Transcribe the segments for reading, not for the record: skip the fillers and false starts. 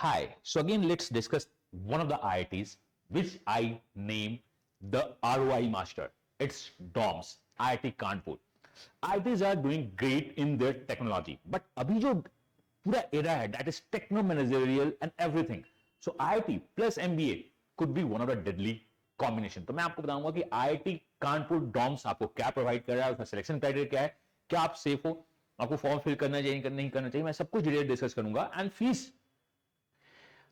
Hi. So again, let's discuss one of the IITs which I name the ROI Master. It's DOMS, IIT Kanpur. IITs are doing great in their technology, but अभी जो पूरा era है, that is techno managerial and everything. So IIT plus MBA could be one of the deadly combination. तो मैं आपको बताऊंगा कि IIT Kanpur DOMS आपको क्या प्रोवाइड कर रहा है, उसका सिलेक्शन क्राइटेरिया क्या है, क्या आप सेफ हो, आपको फॉर्म फिल करना चाहिए नहीं करना चाहिए, मैं सब कुछ डिटेल डिस्कस करूंगा. एंड फीस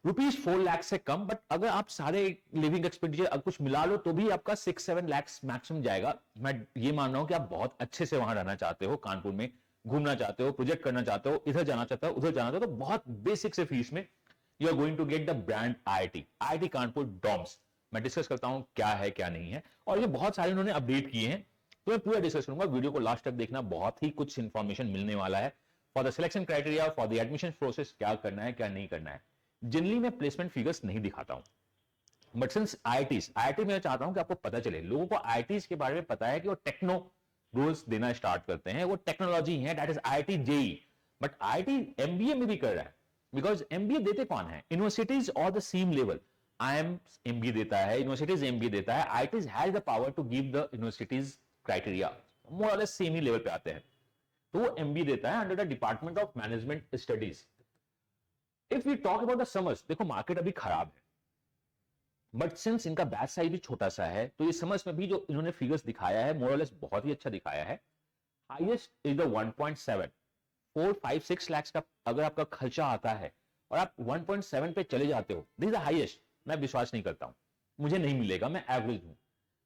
₹4 लाख से कम, बट अगर आप सारे लिविंग एक्सपेंडिचर कुछ मिला लो तो भी आपका 6-7 लाख मैक्सिमम जाएगा. मैं ये मान रहा हूं कि आप बहुत अच्छे से वहां रहना चाहते हो, कानपुर में घूमना चाहते हो, प्रोजेक्ट करना चाहते हो, इधर जाना चाहते हो, उधर जाना चाहते हो, तो बहुत बेसिक से फीस में you are going to get the brand IIT Kanpur DoMS. मैं डिस्कस करता हूं क्या है क्या नहीं है, और ये बहुत सारे उन्होंने अपडेट किए हैं, तो मैं पूरा डिस्कस करूंगा. वीडियो को लास्ट तक देखना, बहुत ही कुछ इंफॉर्मेशन मिलने वाला है. For the selection criteria, for the admission process, क्या करना है क्या नहीं करना है. जनरली मैं प्लेसमेंट फिगर्स नहीं दिखाता हूं, बट सिंस IIT में चाहता हूं कि आपको पता चले, लोगों को IITs के बारे में पता है कि वो टेक्नो रूल्स देना स्टार्ट करते हैं, वो टेक्नोलॉजी है, that is IIT JEE. But IIT MBA में भी कर रहा है, बिकॉज MBA देते कौन है? यूनिवर्सिटीज और the same level. IIMS MBA देता है, यूनिवर्सिटीज MBA देता है. IITs has the power to give the universities criteria, more और लेस सेम ही लेवल पे आते हैं, तो वो MBA देता है under the department of management studies. If we talk about the summers, देखो मार्केट अभी खराब है, बट सिंस इनका बैच साइज भी छोटा सा है, तो ये समर्स में भी जो इन्होंने फिगर्स दिखाया है मोर और लेस बहुत ही अच्छा दिखाया है. हाईएस्ट इज द 1.7, 4-5-6 लाख का अगर आपका खर्चा आता है और आप 1.7 पे चले जाते हो, दिस इज द हाईएस्ट. मैं विश्वास नहीं करता हूं, मुझे नहीं मिलेगा, मैं एवरेज हूं.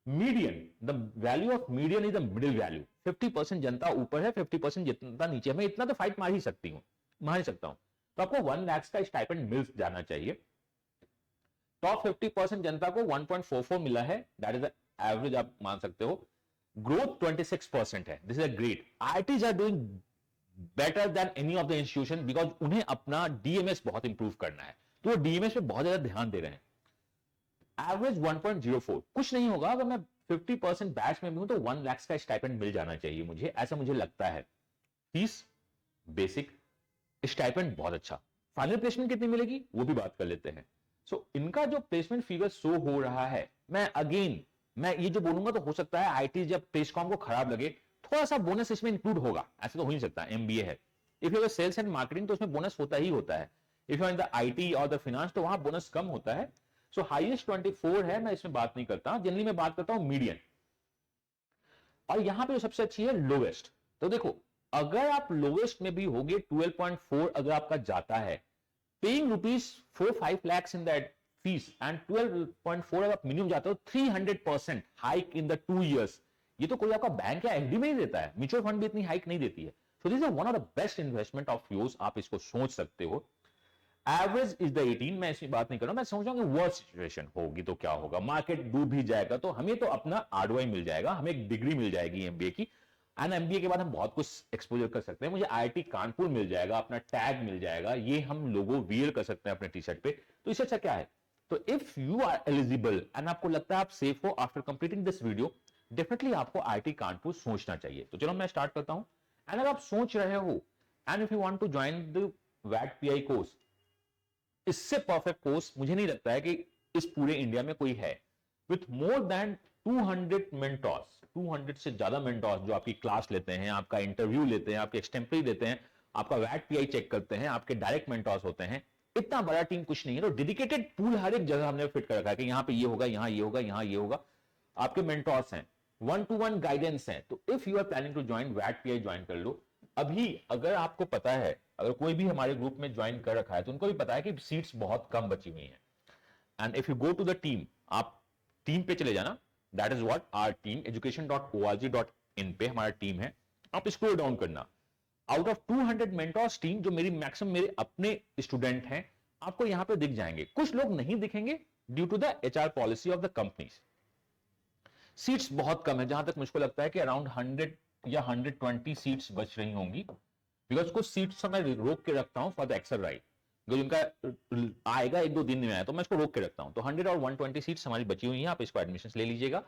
Median, the value of median is the middle value. 50% जनता ऊपर है, 50% जनता नीचे है. मैं इतना तो फाइट मार ही सकता हूं. तो आपको 1 लाख का स्टाइपेंड मिल जाना चाहिए. टॉप 50% जनता को 1.44 मिला है, दैट इज द एवरेज आप मान सकते हो. ग्रोथ 26% है, this is a great. IITs are doing better than any of the institution, because उन्हें अपना DMS बहुत इंप्रूव करना है, तो वो DMS पे बहुत ज्यादा ध्यान दे रहे हैं. एवरेज 1.04. कुछ नहीं होगा अगर मैं 50% बैच में भी हूं तो 1 लाख का स्टाइपेंड मिल जाना चाहिए मुझे, ऐसा मुझे लगता है. फीस बेसिक, स्टाइपेंड बहुत अच्छा. फाइनल प्लेसमेंट कितनी मिलेगी वो भी बात कर लेते हैं. सो इनका जो प्लेसमेंट फिगर शो हो रहा है, मैं ये जो बोलूंगा तो हो सकता है IIT जब पेस्कॉम को खराब लगे, थोड़ा सा बोनस इसमें इंक्लूड होगा, ऐसा तो हो नहीं सकता, MBA है. If you sales and marketing तो उसमें बोनस होता ही होता है. If you in the IT or the finance तो वहां बोनस कम होता है. सो हाईएस्ट 24 है, मैं इसमें बात नहीं करता, जनरली मैं बात करता हूं मीडियन. और यहां पे जो सबसे अच्छी है लोवेस्ट. तो देखो, अगर आप लोवेस्ट में भी होगे 12.4 अगर आपका जाता है, paying ₹4-5 lakhs in that fees and 12.4 अगर आप मिनिमम जाते हो, 300% हाइक इन द 2 years. ये तो कोई आपका बैंक या FD में नहीं देता है, म्यूचुअल फंड भी इतनी हाइक नहीं देती है. So this is one of the best investment of yours, आप इसको सोच सकते हो. एवरेज इज द 18, मैं इसमें बात नहीं कर रहा हूं. मैं समझ रहा हूं कि वर्स्ट सिचुएशन होगी तो क्या होगा, मार्केट डूब भी जाएगा तो हमें तो अपना ROI मिल जाएगा, हमें एक डिग्री मिल जाएगी MBA की, एंड MBA के बाद हम बहुत कुछ एक्सपोजर कर सकते हैं. मुझे IIT कानपुर मिल जाएगा, अपना टैग मिल जाएगा, ये हम लोगो वियर कर सकते हैं अपने टी-शर्ट पे, तो इससे अच्छा क्या है. तो if you are eligible and आपको लगता है आप सेफ हो after completing this video, definitely आपको IIT कानपुर सोचना चाहिए. तो चलो मैं स्टार्ट करता हूं. एंड अगर आप सोच रहे हो and if you want to join the वैट PI कोर्स, इससे परफेक्ट कोर्स मुझे नहीं लगता है कि इस पूरे इंडिया में कोई है. विथ मोर देन 200 मेंटोर्स, 200 से ज्यादा मेंटोर्स जो आपकी क्लास लेते हैं, आपका इंटरव्यू लेते हैं, आपके एक्सटेम्परी देते हैं, आपका वैट PI चेक करते हैं, आपके डायरेक्ट मेंटोर्स होते हैं. इतना बड़ा टीम कुछ नहीं है. तो डेडिकेटेड पूल हर एक जगह हमने फिट कर रखा है कि यहां पे ये होगा, यहां ये होगा, यहां ये होगा. आपके मेंटोर्स हैं, 1-to-1 गाइडेंस है. तो if you are planning to join वैट PI, ज्वाइन कर लो अभी. अगर आपको पता है, अगर कोई भी हमारे ग्रुप में ज्वाइन कर रखा है तो उनको भी पता है कि सीट्स बहुत कम बची हुई हैं. And if you go to the team, आप टीम पे चले जाना, that is what our team, education.org.in पे हमारा टीम है. आप स्क्रॉल डाउन करना, आउट ऑफ 200 मेंटोर्स टीम जो मेरी मैक्सिमम मेरे अपने स्टूडेंट हैं, आपको यहां पे दिख जाएंगे. कुछ लोग नहीं दिखेंगे due to the HR policy of the companies. Seats बहुत कम है, जहां तक मुझको लगता है कि अराउंड 100 या 120 सीट्स बच रही होंगी, बिकॉज कुछ सीट्स मैं रोक के रखता हूं फॉर द एक्सेल राइट, जो इनका आएगा 1-2 दिन में आया तो मैं इसको रोक के रखता हूं. तो 100 और 120 सीट्स हमारी बची हुई हैं, आप इसको एडमिशन ले लीजिएगा.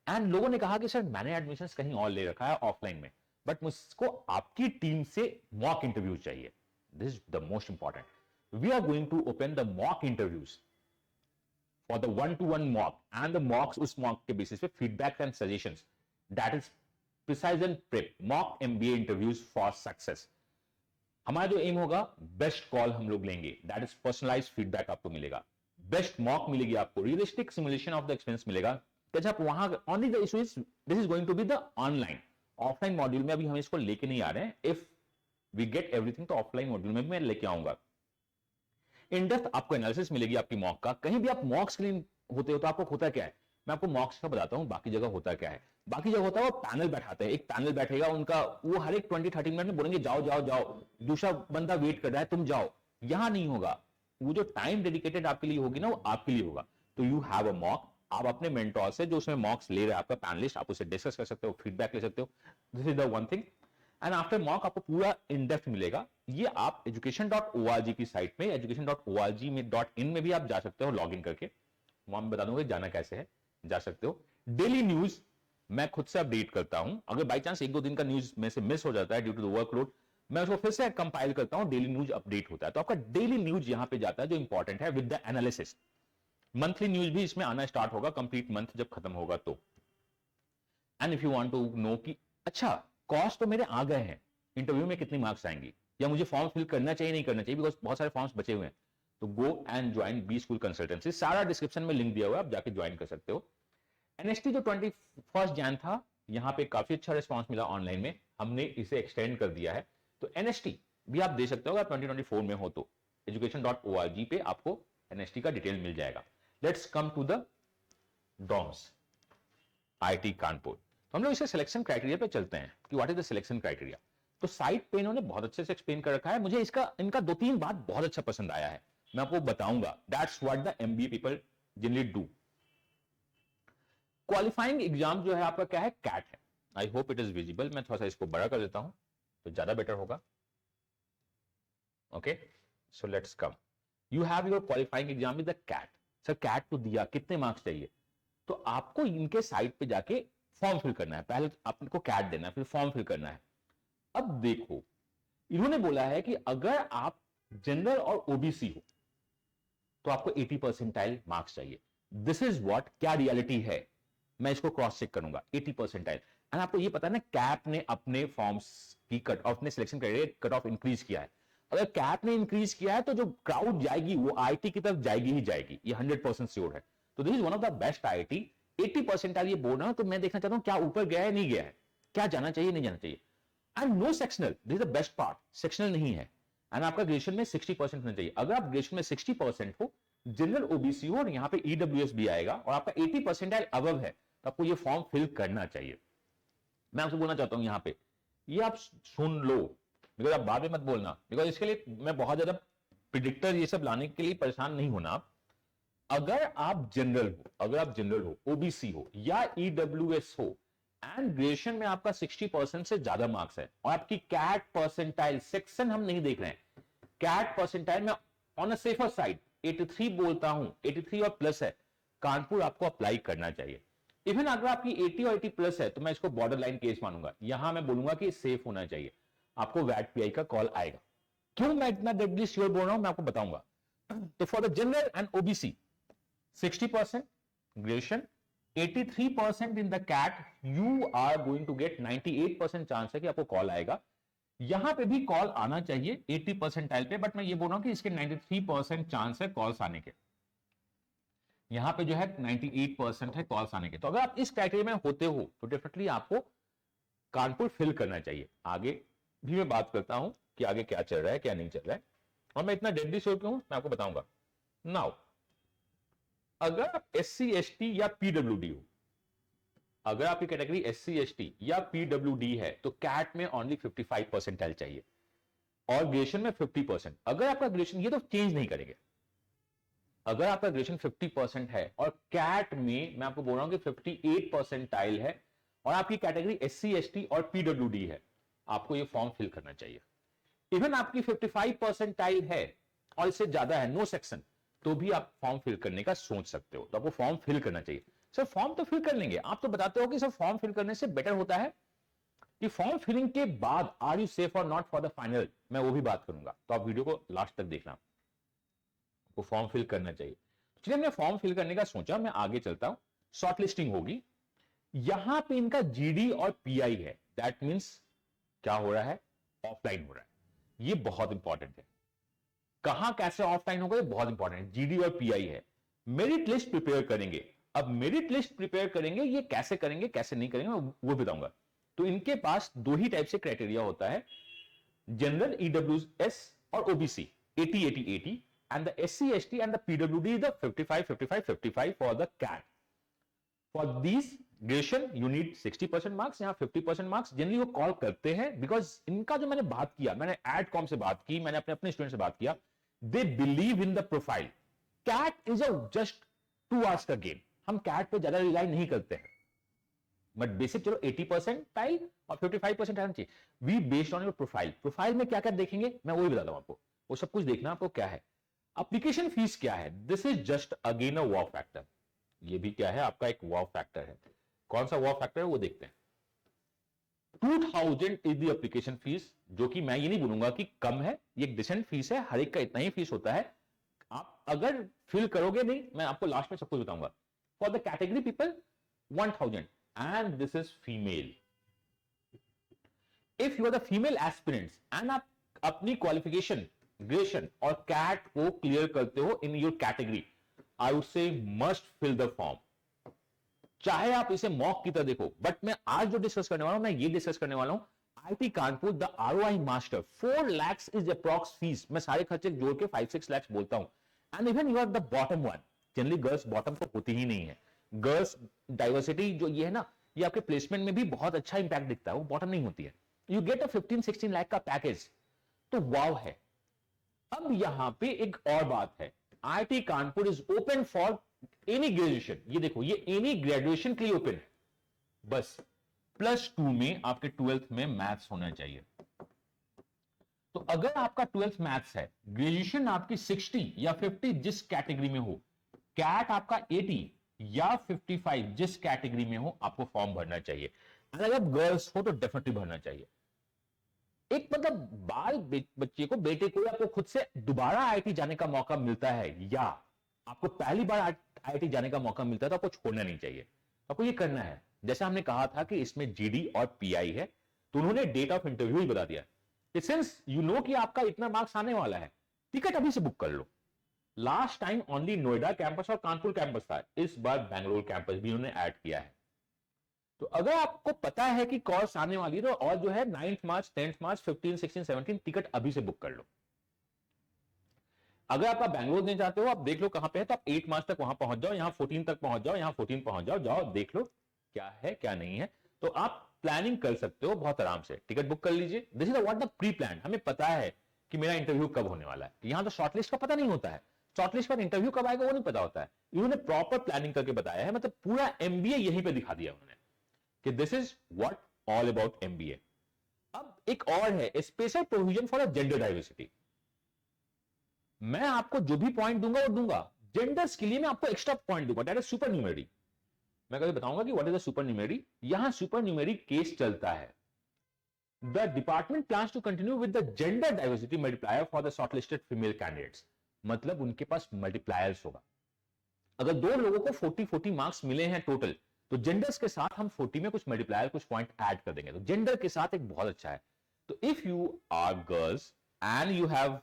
एंड लोगों ने कहा कि सर मैंने एडमिशन कहीं और ले रखा है ऑफलाइन में, बट मुझको आपकी टीम से मॉक इंटरव्यू चाहिए. This is the most important. we are going to open the mock interviews for the one-to-one mock and the mocks उस mock के basis पे feedback and suggestions, that is precise and prep mock MBA interviews for success. हमारा जो M होगा best call हम लोग लेंगे, that is personalised feedback आपको मिलेगा, बेस्ट मॉक मिलेगी आपको, realistic simulation of the experience मिलेगा। तो आप वहां only the issue is this is going to be the online, offline module में अभी हम इसको लेके नहीं आ रहे हैं। इफ वी गेट एवरीथिंग तो ऑफलाइन मॉड्यूल में भी मैं लेके आऊंगा। इन डेप्थ आपको एनालिसिस मिलेगी आपकी मॉक का। कहीं भी आप मॉक स्क्रीन होते हो तो आपको होता क्या है, मैं आपको मॉक्स का बताता हूं, बाकी जगह होता क्या है। बाकी जगह होता है वो पैनल बैठाते हैं, एक पैनल बैठेगा उनका, वो हर एक 20-30 मिनट में बोलेंगे जाओ जाओ जाओ, दूसरा बंदा वेट कर रहा है तुम जाओ। यहां नहीं होगा, वो जो टाइम डेडिकेटेड आपके लिए होगी ना वो आपके लिए होगा। तो यू हैव अ मॉक, आप अपने मेंटोर से जो उसमें मॉक्स ले रहा है आपका पैनलिस्ट, आप उससे डिस्कस कर सकते हो, फीडबैक ले सकते हो। This is the one thing. And after mock आपको पूरा इन डेप्थ मिलेगा। ये आप education.org की साइट में, education.org में .in में भी आप जा सकते हो लॉग इन करके, वहां मैं बता दूंगा जाना कैसे है, जा सकते हो। डेली न्यूज मैं खुद से अपडेट करता हूं, अगर बाई चांस 1-2 दिन का न्यूज में से मिस हो जाता है ड्यू टू द वर्कलोड, मैं उसको फिर से कंपाइल करता हूं, डेली न्यूज अपडेट होता है। तो आपका डेली न्यूज यहां पे जाता है जो इंपॉर्टेंट है with the analysis. Monthly news भी इसमें आना स्टार्ट होगा कंप्लीट मंथ जब खत्म होगा तो। And if you want to know कि अच्छा कॉस्ट तो मेरे आ गए हैं, इंटरव्यू में कितनी मार्क्स आएंगी, या मुझे फॉर्म फिल करना चाहिए नहीं करना चाहिए, बिकॉज बहुत सारे फॉर्म्स बचे हुए हैं, तो go and join B school consultancy. सारा डिस्क्रिप्शन में लिंक दिया हुआ है, आप जाके ज्वाइन कर सकते हो। एनएसटी जो 21 जैन था, यहां पे काफी अच्छा रिस्पांस मिला ऑनलाइन में, हमने इसे एक्सटेंड कर दिया है। तो एनएसटी भी आप दे सकते हो अगर 2024 में हो तो, education.org पे आपको एनएसटी का डिटेल मिल जाएगा। Let's come to the DoMS IIT Kanpur. तो हम लोग इसे सिलेक्शन क्राइटेरिया पे चलते हैं कि what is the selection criteria. तो साइट पे इन्होंने बहुत अच्छे से एक्सप्लेन कर रखा है, मुझे इसका इनका 2-3 बात बहुत अच्छा पसंद आया है, मैं आपको बताऊंगा। That's what the MBA people generally do. Qualifying exam जो है आपका क्या है, कैट है। I hope it is visible, मैं थोड़ा सा इसको बड़ा कर देता हूं तो ज्यादा बेटर होगा। Okay, so let's come. You have your qualifying exam with the CAT. Sir CAT तो दिया, कितने मार्क्स चाहिए, तो आपको इनके साइट पे जाके फॉर्म फिल करना है। पहले आपको कैट देना है, फिर फॉर्म फिल करना है। अब देखो, इन्होंने बोला है कि अगर आप जनरल और ओबीसी हो तो आपको 80% मार्क्स चाहिए। दिस इज व्हाट, क्या रियलिटी है, मैं इसको क्रॉस चेक करूंगा। 80%। एंड आपको ये पता है ना, कैप ने अपने फॉर्म्स की कट ऑफ ने selection criteria cut off increase किया है। अगर कैप ने इंक्रीज किया है तो जो क्राउड जाएगी वो आईटी की तरफ जाएगी ही जाएगी, ये 100% श्योर है। तो this is one of the best IT. 80% ये बोल रहा हूं तो मैं देखना चाहता हूं क्या ऊपर गया है नहीं गया है, क्या जाना चाहिए नहीं जाना चाहिए। And no sectional, this is the best part, sectional नहीं है। एंड आपका ग्रेजुएशन में 60% होना चाहिए। अगर आप ग्रेजुएशन में 60% हो, जनरल ओबीसी हो और यहाँ पे ईडब्ल्यूएस भी आएगा और आपका 80% अबव है, तो आपको ये फॉर्म फिल करना चाहिए। मैं आपसे बोलना चाहता हूं यहां पे, ये आप सुन लो, बिकॉज आप बाद में मत बोलना, बिकॉज इसके लिए मैं बहुत ज्यादा प्रिडिक्टर ये सब लाने के लिए परेशान नहीं होना आप। अगर आप जनरल हो, ओबीसी हो या ईडब्ल्यूएस हो एंड ग्रेजुएशन में आपका 60% से ज्यादा मार्क्स है और आपकी कैट परसेंटाइल, सेक्शन हम नहीं देख रहे हैं, कैट परसेंटाइल में ऑन अ सेफर साइड 83 बोलता हूं, 83 और प्लस है, कानपुर आपको अप्लाई करना चाहिए। इवन अगर आपकी 80 और 80 प्लस है तो मैं इसको बॉर्डर लाइन केस मानूंगा, यहां मैं बोलूंगा कि सेफ होना चाहिए, आपको वैट पीआई का कॉल आएगा। क्यों मैं इतना डेडली श्योर बोल रहा हूं मैं आपको बताऊंगा। तो for the general and OBC 60% graduation, 83% in the CAT, you are going to get 98% chance है कि आपको कॉल आएगा। यहां पे भी कॉल आना चाहिए 80% पे, बट मैं ये बोल रहा हूं कि इसके 93% चांस है कॉल्स आने के। यहां पे जो है 98% है कॉल्स आने के। तो अगर आप इस क्राइटेरिया में होते हो तो डेफिनेटली आपको कानपुर फिल करना चाहिए। आगे भी मैं बात करता हूं कि आगे क्या चल रहा है क्या नहीं चल रहा है, और मैं इतना डेडली श्योर क्यों हूं मैं आपको बताऊंगा। नाउ अगर आप SC ST या PWD हो, अगर आपकी कैटेगरी SC ST या PWD है तो कैट में ओनली 55% चाहिए और ग्रेजुएशन में 50%। अगर आपका ग्रेजुएशन, ये तो चेंज नहीं करेंगे, अगर आपका ग्रेजुएशन 50% है और कैट में मैं आपको बोल रहा हूं कि 58% है और आपकी कैटेगरी SC ST और PWD है, आपको ये फॉर्म फिल करना चाहिए। इवन आपकी 55% है और इससे ज्यादा है, नो सेक्शन, तो भी आप फॉर्म फिल करने का सोच सकते हो, तो आपको फॉर्म फिल करना चाहिए। सर फॉर्म तो फिल कर लेंगे, आप तो बताते हो कि सर फॉर्म फिल करने से बेटर होता है कि फॉर्म फिलिंग के बाद आर यू सेफ और नॉट फॉर द फाइनल, मैं वो भी बात करूंगा, तो आप वीडियो को लास्ट तक देखना। वो फॉर्म फिल करना चाहिए। चलिए हमने फॉर्म फिल करने का सोचा, मैं आगे चलता हूं। शॉर्ट लिस्टिंग होगी, यहां पे इनका जीडी और पीआई है, दैट मीन्स क्या हो रहा है, ऑफलाइन हो रहा है। ये बहुत इंपॉर्टेंट है, कहां कैसे ऑफलाइन होगा ये बहुत इंपॉर्टेंट है। जीडी और पीआई है। मेरिट लिस्ट प्रिपेयर करेंगे। अब मेरिट लिस्ट प्रिपेयर करेंगे, ये कैसे करेंगे कैसे नहीं करेंगे मैं वो बताऊंगा। तो इनके पास दो ही टाइप से क्राइटेरिया होता है, जनरल ईडब्ल्यूएस और OBC, 80-80-80, and the SC ST and the PWD is the 55-55-55 for the CAT. For these graduation you need 60% marks, यहाँ 50% मार्क्स। जनरली वो कॉल करते हैं बिकॉज इनका जो मैंने बात किया, मैंने एडकॉम से बात की, मैंने अपने स्टूडेंट से बात किया, they believe in the profile. CAT is a just 2 hours का गेम, हम कैट पे ज्यादा रिलाई नहीं करते हैं, बट बेसिक चलो 80% टाइल और 55% आना चाहिए। We based on your profile. Profile में क्या क्या देखेंगे मैं वही बताता हूं आपको, वो सब कुछ देखना आपको क्या है। एप्लीकेशन फीस क्या है, this is just again a wow factor. ये भी क्या है, आपका एक वाव फैक्टर है। कौन सा वाव फैक्टर है वो देखते हैं। 2000 इज द एप्लीकेशन फीस, जो कि मैं ये नहीं बोलूंगा कि कम है, ये एक डिसेंट फीस है, हर एक का इतना ही फीस होता है। आप अगर फिल करोगे नहीं, मैं आपको लास्ट में सब कुछ बताऊंगा। For the category people 1000, and this is female. If you are the female aspirants and आप अपनी क्वालिफिकेशन ग्रेजुएशन और कैट को क्लियर करते हो in your category, I would say must fill the form. चाहे आप इसे मॉक की तरह देखो, बट मैं आज जो डिस्कस करने वाला हूं, मैं ये डिस्कस करने वाला हूं IIT Kanpur the ROI master 4 lakhs is approx fees. मैं सारे खर्चे जोड़ के 5-6 lakhs बोलता हूं। And even you are the bottom one, generally girls bottom तो होती ही नहीं है। गर्ल्स डाइवर्सिटी जो ये है ना, ये आपके प्लेसमेंट में भी बहुत अच्छा इंपैक्ट दिखता है, वो बॉटम नहीं होती है। यू गेट अ 15-16 लाख का पैकेज, तो वाव है। अब यहां पे एक और बात है, IT Kanpur is open for any graduation. ये देखो, ये एनी ग्रेजुएशन के लिए ओपन है, बस +2 में आपके 12th में मैथ्स होना चाहिए। तो अगर आपका 12th मैथ्स है, ग्रेजुएशन आपकी 60 या 50 जिस कैटेगरी में हो, कैट आपका 80 या 55 जिस कैटेगरी में हो, आपको फॉर्म भरना चाहिए। अगर आप गर्ल्स हो तो डेफिनेटली भरना चाहिए। एक मतलब बाल बच्चे को, बेटे को, आपको खुद से दोबारा आईआईटी जाने का मौका मिलता है, या आपको पहली बार आईआईटी जाने का मौका मिलता है, तो आपको छोड़ना नहीं चाहिए, आपको ये करना है। जैसा हमने कहा था कि इसमें जीडी और पीआई है, तो उन्होंने डेट ऑफ इंटरव्यू ही बता दिया। सिंस यू नो कि आपका इतना मार्क्स आने वाला है, टिकट अभी से बुक कर लो। Last time only Noida campus और कानपुर कैंपस था, इस बार बैंगलोर कैंपस भी उन्होंने ऐड किया है। तो अगर आपको पता है कि कोर्स आने वाली है, तो और जो है 9th मार्च 10th मार्च 15 16 17 टिकट अभी से बुक कर लो। अगर आप बैंगलोर नहीं चाहते हो, आप देख लो कहां पे है, तो आप 8 मार्च तक वहां पहुंच जाओ, यहां 14 तक पहुंच जाओ, यहां 14 पहुंच जाओ, जाओ देख लो क्या है क्या नहीं है। तो आप प्लानिंग कर सकते हो बहुत आराम से, टिकट बुक कर लीजिए। This is what the pre plan. हमें पता है कि मेरा इंटरव्यू कब होने वाला है। यहां तो शॉर्टलिस्ट का पता नहीं होता है, शॉर्टलिस्ट पर इंटरव्यू कब आएगा वो नहीं पता होता है। इन्होंने प्रॉपर प्लानिंग करके बताया है, मतलब पूरा एमबीए यहीं पे दिखा दिया उन्होंने कि this is what all about MBA. अब एक और है, special provision for gender diversity. मैं आपको जो भी पॉइंट दूंगा वो दूंगा, जेंडर्स के लिए मैं आपको एक्स्ट्रा पॉइंट दूंगा, दैट इज सुपर न्यूमेरी। मैं कभी बताऊंगा कि what is the supernumerary. यहां सुपर न्यूमेरी केस चलता है। The department plans to continue with the gender diversity multiplier for the shortlisted female candidates. मतलब उनके पास मल्टीप्लायर्स होगा। अगर दो लोगों को 40-40 मार्क्स मिले हैं टोटल, तो जेंडर्स के साथ हम 40 में कुछ मल्टीप्लायर कुछ पॉइंट ऐड कर देंगे, तो जेंडर के साथ एक बहुत अच्छा है। तो if you are girls and you have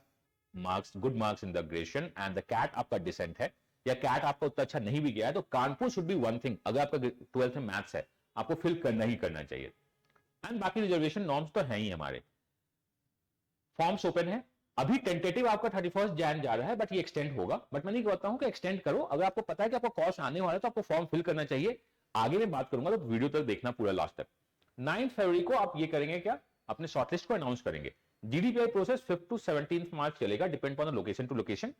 marks, good marks in the graduation and the CAT आपका डिसेंट है, या कैट आपका उतना अच्छा नहीं भी गया है, तो Kanpur should be one thing. अगर आपका 12th में मैथ्स है, आपको फिल करना ही करना चाहिए। एंड बाकी रिजर्वेशन नॉर्म्स तो है ही हमारे। फॉर्म्स ओपन है, अभी टेंटेटिव आपका 31 जैन जा रहा है, बट ये एक्सटेंड होगा। बट मैं नहीं कहता हूं कि एक्सटेंड करो। अगर आपको पता है कि आपको कोर्स आने वाला है, तो आपको फॉर्म फिल करना चाहिए। आगे मैं बात करूंगा, तो वीडियो तक देखना पूरा लास्ट तक। 9 फरवरी को आप ये करेंगे क्या, अपने शॉर्टलिस्ट को अनाउंस करेंगे। जीडीपीआई प्रोसेस 5 to 17 मार्च चलेगा, depend on location to location,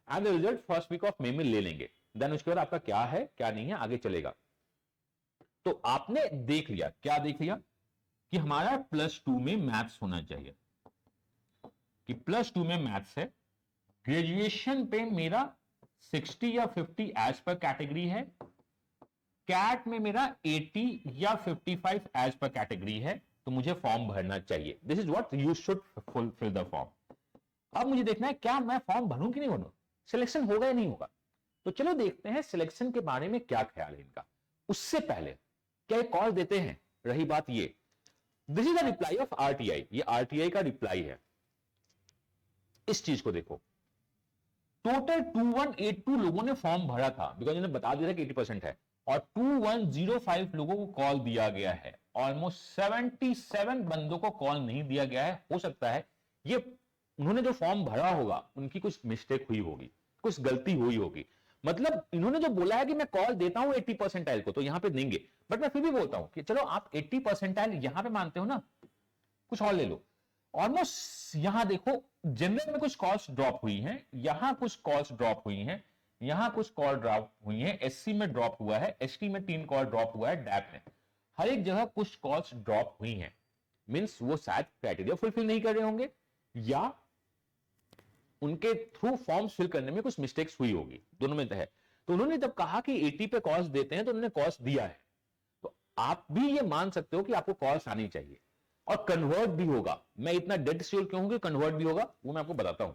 and the result first week of मई में ले लेंगे। देन उसके बाद आपका क्या है क्या नहीं है आगे चलेगा। तो आपने देख लिया, क्या देख लिया कि हमारा +2 में मैथ्स होना चाहिए, कि +2 में मैथ्स है। ग्रेजुएशन पे मेरा 60 या 50 एज पर कैटेगरी है। कैट में मेरा 80 या 55 एज पर कैटेगरी है, तो मुझे फॉर्म भरना चाहिए। This is what you should fill the form. अब मुझे देखना है क्या मैं फॉर्म भरूं कि नहीं भरूं। सिलेक्शन होगा या नहीं होगा? तो चलो देखते हैं सिलेक्शन के बारे में क्या ख्याल है इनका। उससे पहले क्या ये कॉल देते हैं? रही बात ये, this is the reply off RTI, ये आरटीआई का रिप्लाई है। इस चीज को देखो, टोटल 2182 लोगों ने फॉर्म भरा था, बिकॉज इन्होंने बता दिया था कि 80% है, और 2105 लोगों को कॉल दिया गया है। ऑलमोस्ट 77 बंदों को कॉल नहीं दिया गया है। हो सकता है ये उन्होंने जो फॉर्म भरा होगा उनकी कुछ मिस्टेक हुई होगी, कुछ गलती हुई होगी। मतलब इन्होंने जो बोला है कि मैं कॉल देता हूं 80 परसेंटाइल को, तो यहां पे देंगे, बट मैं फिर भी बोलता हूं कि चलो आप 80 परसेंटाइल यहां पे मानते हो ना, कुछ और ले लो। ऑलमोस्ट यहां देखो, जनरल में कुछ कॉल्स ड्रॉप हुई हैं, यहां कुछ कॉल्स ड्रॉप हुई हैं, यहां कुछ कॉल ड्रॉप हुई हैं, एससी में ड्रॉप हुआ है, एसटी में 3 कॉल ड्रॉप हुआ है, डैप में, हर एक जगह कुछ कॉल्स ड्रॉप हुई हैं। मींस वो शायद क्राइटेरिया फुलफिल नहीं कर रहे होंगे, या उनके थ्रू फॉर्म्स फिल करने में कुछ मिस्टेक्स हुई होगी, दोनों में है। तो उन्होंने जब कहा कि 80 पे कॉल्स देते हैं, तो उन्होंने कॉल्स दिया है। तो आप भी ये मान सकते हो कि आपको कॉल्स आनी चाहिए, और कन्वर्ट भी होगा। मैं इतना डेड श्योर क्यों हूं कि कन्वर्ट भी होगा, वो मैं आपको बताता हूं।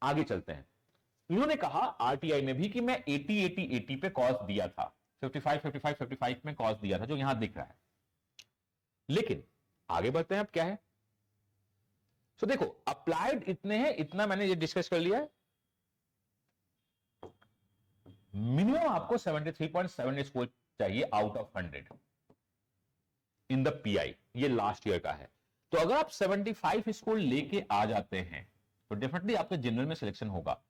आगे चलते हैं। इन्होंने कहा आरटीआई में भी कि मैं 80 पे कॉल्स दिया था, 55 में कॉल्स दिया था, जो यहां दिख रहा है। लेकिन आगे बढ़ते हैं, अब क्या है। तो देखो, अप्लाइड इतने हैं, इतना मैंने ये डिस्कस कर लिया है। मिनिमम आपको 73.7 स्कोर चाहिए out of 100 in the pi, ये लास्ट ईयर का है। तो अगर आप 75 स्कोर लेके आ जाते हैं तो डेफिनेटली आपका जनरल में सिलेक्शन होगा।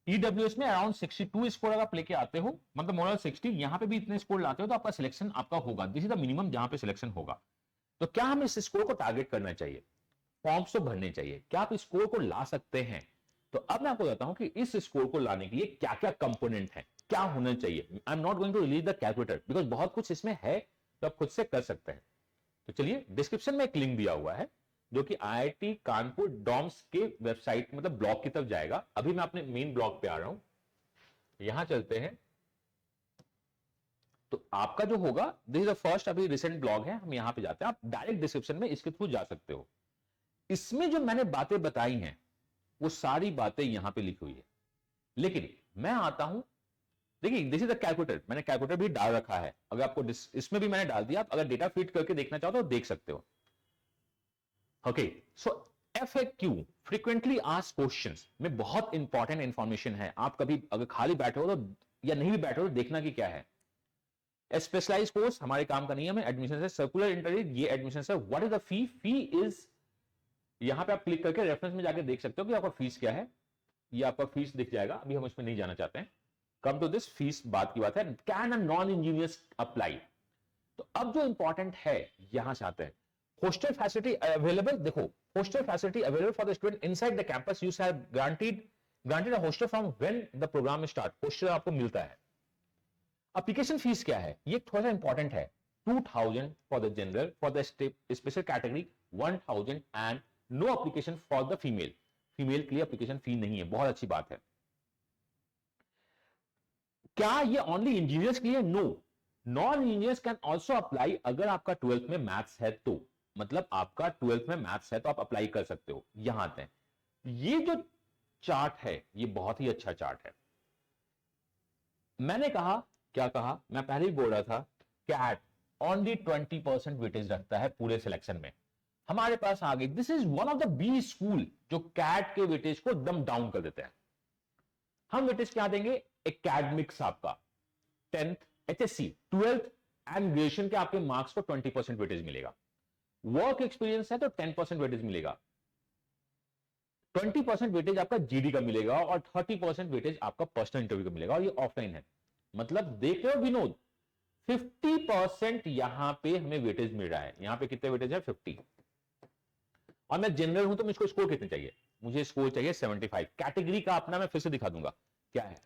ईडब्ल्यूएस में अराउंड 62 स्कोर अगर आप लेके आते हो, मतलब मोर 60, यहां पे भी इतने स्कोर लाते हो, तो आपका सिलेक्शन आपका होगा। दिस इज द मिनिमम जहां पे सिलेक्शन होगा। तो क्या हमें इस स्कोर को टारगेट करना चाहिए? फॉर्म्स तो भरने चाहिए। क्या आप इस स्कोर को ला सकते हैं? तो अब मैं आपको बताता हूं कि इस स्कोर को लाने के लिए क्या क्या कंपोनेंट है, क्या होना चाहिए। I am not going to release the calculator, because बहुत कुछ इसमें है, तो आप खुद से कर सकते हैं। तो चलिए, डिस्क्रिप्शन में एक लिंक दिया हुआ है जो कि आईआईटी कानपुर डॉम्स के वेबसाइट, मतलब ब्लॉग की तरफ जाएगा। अभी मैं अपने मेन ब्लॉग पे आ रहा हूं, यहां चलते हैं। तो आपका जो होगा, दिस इज द फर्स्ट, अभी रिसेंट ब्लॉग है, हम यहां पे जाते हैं। आप डायरेक्ट डिस्क्रिप्शन में इसके थ्रू जा सकते हो। इसमें जो मैंने बातें बताई हैं वो सारी बातें यहां पे लिखी हुई है। लेकिन मैं आता हूं, देखिए दिस इज द कैलकुलेटर, मैंने कैलकुलेटर भी डाल रखा है। अगर आपको इसमें भी मैंने डाल दिया, आप अगर डेटा फीड करके देखना चाहो तो देख सकते हो। ओके, सो FAQ, फ्रीक्वेंटली आस्क्ड क्वेश्चंस में बहुत इंपॉर्टेंट इंफॉर्मेशन है। आप कभी अगर खाली बैठे हो तो, या नहीं भी बैठे हो तो देखना कि क्या है। स्पेशलाइज्ड कोर्स हमारे काम का नहीं है, हमें एडमिशन है। सर्कुलर इंटरव्यू, ये एडमिशन है। What is the fee? Fee is, यहां पे आप क्लिक करके रेफरेंस में जाके देख सकते हो कि आपका फीस क्या है। ये आपका फीस दिख जाएगा, अभी हम इसमें नहीं जाना चाहते हैं। कम टू दिस, फीस बात की बात है। Can a non engineers apply? तो अब जो इंपॉर्टेंट है, यहां से आते हैं। हॉस्टल फैसिलिटी अवेलेबल, देखो, hostel facility available for the student inside the campus. You have granted a hostel from when the program start. Hostel आपको मिलता है। एप्लीकेशन फीस क्या है, ये थोड़ा सा इंपॉर्टेंट है। 2000 for the general, for the special category 1000, and no application for the female. Female के लिए एप्लीकेशन फी नहीं है, बहुत अच्छी बात है। क्या ये ओनली इंजीनियर्स के लिए? No, non engineers can also apply. अगर आपका 12th में मैथ्स है तो, मतलब आपका 12th में मैथ्स है तो आप अप्लाई कर सकते हो। यहां आते हैं, ये जो चार्ट है ये बहुत ही अच्छा चार्ट है। मैंने कहा, क्या कहा, मैं पहले ही बोल रहा था, कैट ओनली 20% वेटेज रखता है पूरे सिलेक्शन में। हमारे पास आ गई, this is one of the B school जो कैट के वेटेज को एकदम डाउन कर देते हैं। हम वेटेज क्या देंगे? एकेडमिक्स आपका 10th, HSC, 12th and graduation के आपके मार्क्स को 20% वेटेज मिलेगा। वर्क एक्सपीरियंस है तो 10% वेटेज मिलेगा। 20% वेटेज आपका जीडी का मिलेगा, और 30% वेटेज आपका पर्सनल इंटरव्यू का मिलेगा, और ये ऑफलाइन है। मतलब देख रहे हो विनोद, 50% यहां पे हमें वेटेज मिल रहा है। यहां पे कितने वेटेज है? 50। और मैं जनरल हूं तो मुझको स्कोर कितने चाहिए? मुझे स्कोर चाहिए 75। कैटेगरी का अपना मैं फिर से दिखा दूंगा क्या है,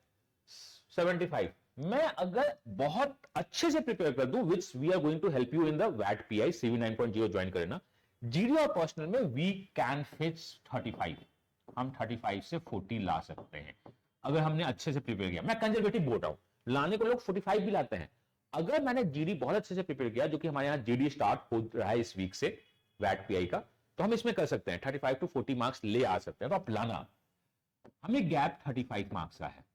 75। मैं अगर बहुत अच्छे से प्रिपेयर कर दूं, which we are going to help you in the वैट पीआई CV 9.0 ज्वाइन करना। जीडी और पर्सनल में वी कैन फिक्स 35। हम 35 से 40 ला सकते हैं अगर हमने अच्छे से प्रिपेयर किया। मैं कंजर्वेटिव बोल रहा हूं, लाने को लोग 45 भी लाते हैं। अगर मैंने जीडी बहुत अच्छे से प्रिपेयर किया, जो कि हमारे यहां जीडी स्टार्ट हो रहा है इस वीक से, वैट पीआई का, तो हम इसमें कर सकते हैं 35 to 40 मार्क्स ले आ सकते हैं। तो आप लाना, हमें गैप 35 मार्क्स का है।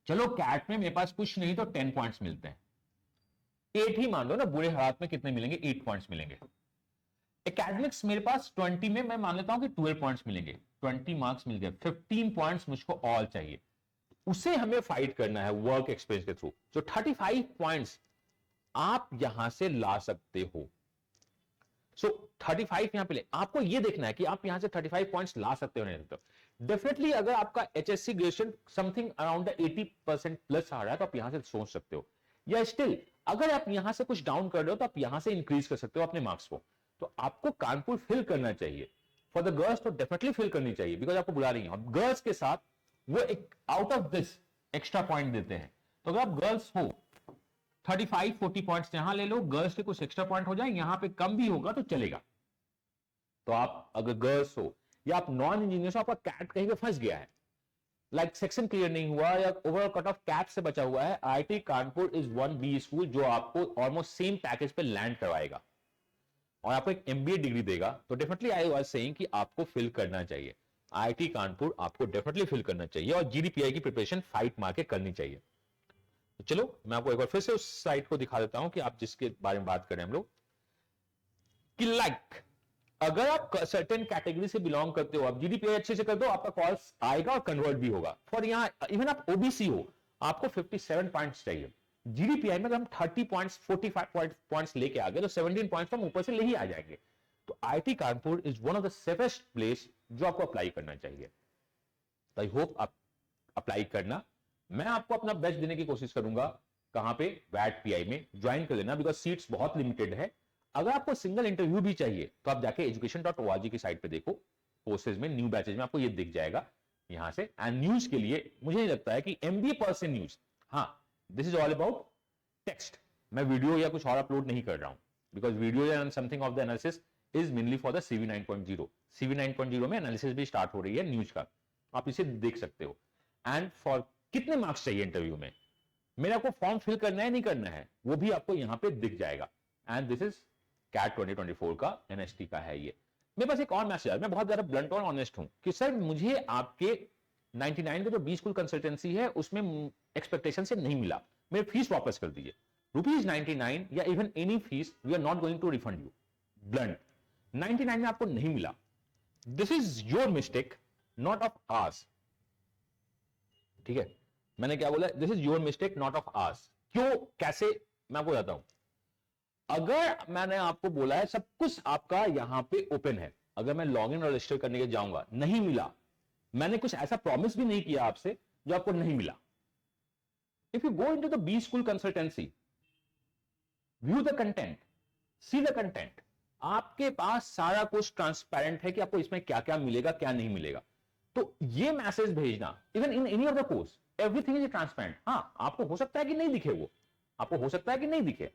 चलो कैट में मेरे पास कुछ नहीं तो 10 पॉइंट्स मिलते हैं, 8 ही मान लो ना, बुरे हालात में कितने मिलेंगे, 8 पॉइंट्स मिलेंगे। एकेडमिक्स मेरे पास 20 में मैं मान लेता हूं कि 12 पॉइंट्स मिलेंगे, 20 मार्क्स मिल गए, 15 पॉइंट्स मुझको ऑल चाहिए, उसे हमें फाइट करना है वर्क एक्सपीरियंस के थ्रू। जो 35 पॉइंट्स आप यहां से ला सकते हो, सो 35 यहां पे ले, आपको ये देखना है कि आप यहां से 35 पॉइंट्स ला सकते हो नहीं सकते। डेफिनेटली अगर आपका HSC graduation something around 80% plus आ रहा है तो आप यहां से सोच सकते हो, या स्टिल अगर आप यहां से कुछ डाउन कर रहे हो तो आप यहां से इंक्रीज कर सकते हो अपने मार्क्स को। तो आपको कानपुर फिल करना चाहिए। फॉर द गर्ल्स तो डेफिनेटली फिल करनी चाहिए, बिकॉज आपको बुला रही है। गर्ल्स के साथ वो एक out of this extra point देते हैं, तो अगर आप गर्ल्स हो 35-40 पॉइंट्स यहां ले लो, गर्ल्स के कुछ एक्स्ट्रा पॉइंट हो जाए, यहां पे कम भी होगा तो चलेगा। तो आप अगर गर्ल्स हो या आप नॉन इंजीनियर हो, आपका कैट कहीं पे फंस गया है, लाइक सेक्शन क्लियर नहीं हुआ या ओवरऑल कट ऑफ कैप से बचा हुआ है, IIT Kanpur is one B school जो आपको ऑलमोस्ट सेम पैकेज पे लैंड करवाएगा और आपको एक एमबीए डिग्री देगा। तो डेफिनेटली आई वाज सेइंग कि आपको फिल करना चाहिए, आईआईटी कानपुर आपको डेफिनेटली फिल करना चाहिए और जीडीपीआई की प्रिपरेशन फाइट मार के करनी चाहिए। तो चलो मैं आपको एक बार फिर से उस साइट को दिखा देता हूं कि आप जिसके बारे में बात कर रहे हैं हम लोग, कि लाइक अगर आप सर्टेन कैटेगरी से बिलोंग करते हो, आप जीडीपीआई अच्छे से करते हो, आपका कॉल्स आएगा और कन्वर्ट भी होगा। फॉर यहां इवन आप ओबीसी हो, आपको 57 पॉइंट्स चाहिए। जीडीपीआई में अगर हम 30 पॉइंट्स 45 पॉइंट्स लेके आ गए तो 17 पॉइंट्स हम ऊपर से ले ही आ जाएंगे। तो IIT Kanpur is one of the safest place जो आपको अप्लाई करना चाहिए। तो आई होप आप अप्लाई करना, मैं आपको अपना बेस्ट देने की कोशिश करूंगा। कहां पे? वैट पीआई में ज्वाइन कर लेना, बिकॉज सीट्स बहुत लिमिटेड है। अगर आपको सिंगल इंटरव्यू भी चाहिए तो आप जाके education.org की साइट पे देखो, कोर्सेज में न्यू बैचेज में आपको ये दिख जाएगा यहां से। एंड न्यूज के लिए मुझे नहीं लगता है कि एमबीए पर्सन न्यूज, हाँ this is all about text, मैं वीडियो या कुछ और अपलोड नहीं कर रहा हूं, because video and something of the analysis is mainly for the CV 9.0। CV 9.0 में एनालिसिस भी स्टार्ट हो रही है न्यूज का, आप इसे देख सकते हो। एंड फॉर कितने मार्क्स चाहिए इंटरव्यू में, मेरा को फॉर्म फिल करना है नहीं करना है, वो भी आपको यहां पे दिख जाएगा। एंड दिस इज कैट 2024 का एनएसटी का है ये। मेरे पास एक और मैसेज है, मैं बहुत ज्यादा ब्लंट और ऑनेस्ट हूं कि सर मुझे आपके 99 का जो बी स्कूल कंसल्टेंसी है उसमें एक्सपेक्टेशन से नहीं मिला, मेरी फीस वापस कर दीजिए। ₹99 या even any fees we are not going to refund you. Blunt 99 में आपको नहीं मिला, this is your mistake not of ours. ठीक है, मैंने क्या बोला? This is your mistake not of ours. क्यों, कैसे, मैं आपको बताता हूं। अगर मैंने आपको बोला है सब कुछ आपका यहां पे ओपन है, अगर मैं लॉग इन और रजिस्टर करने के जाऊंगा नहीं मिला, मैंने कुछ ऐसा प्रॉमिस भी नहीं किया आपसे जो आपको नहीं मिला। If you go into the B school consultancy, view the content, see the content, आपके पास सारा कुछ ट्रांसपेरेंट है कि आपको इसमें क्या क्या मिलेगा क्या नहीं मिलेगा। तो ये मैसेज भेजना, even in any of the course everything is transparent. हाँ आपको हो सकता है कि नहीं दिखे, वो आपको हो सकता है कि नहीं दिखे,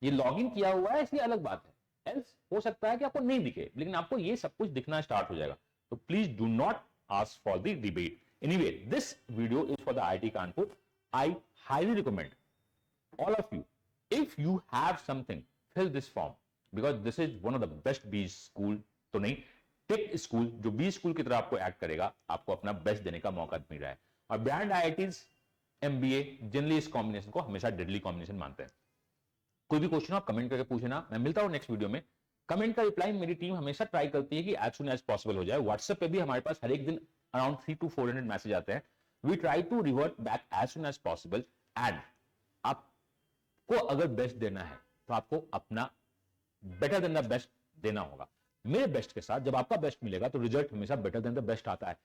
ये लॉगिन किया हुआ है इसलिए अलग बात है, एल्स हो सकता है कि आपको नहीं दिखे, लेकिन आपको ये सब कुछ दिखना स्टार्ट हो जाएगा। तो please do not ask for the debate. Anyway this video is for the IIT Kanpur. I highly recommend all of you, if you have something, fill this form because this is one of the best B school, तो नहीं take school जो B school की तरह आपको act करेगा, आपको अपना best देने का मौका मिल रहा है। और ब्रांड आईआईटीज एमबीए जनरली इस कॉम्बिनेशन को हमेशा डेडली कॉम्बिनेशन मानते हैं। कोई भी क्वेश्चन आप कमेंट करके पूछना, मैं मिलता हूं नेक्स्ट वीडियो में। कमेंट का रिप्लाई मेरी टीम हमेशा ट्राई करती है कि एज सुन एज पॉसिबल हो जाए। व्हाट्सएप पे भी हमारे पास हर एक दिन अराउंड 300 to 400 मैसेज आते हैं, we try to revert back as soon as possible. And आपको अगर बेस्ट देना है तो आपको अपना बेटर देन द बेस्ट देना होगा। मेरे बेस्ट के साथ जब आपका बेस्ट मिलेगा तो रिजल्ट हमेशा बेटर देन द बेस्ट आता है।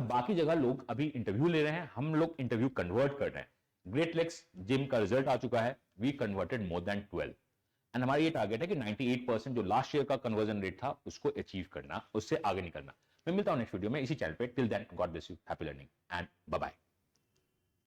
बाकी जगह लोग अभी इंटरव्यू ले रहे हैं, हम लोग इंटरव्यू कन्वर्ट कर रहे हैं। ग्रेट लेक्स जिम का रिजल्ट आ चुका है, we converted more than 12 and हमारा ये टारगेट है कि 98% जो लास्ट ईयर का कन्वर्जन रेट था उसको अचीव करना, उससे आगे निकलना। मैं मिलता हूं नेक्स्ट वीडियो में इसी चैनल पे। Till then god bless you, happy learning and bye bye.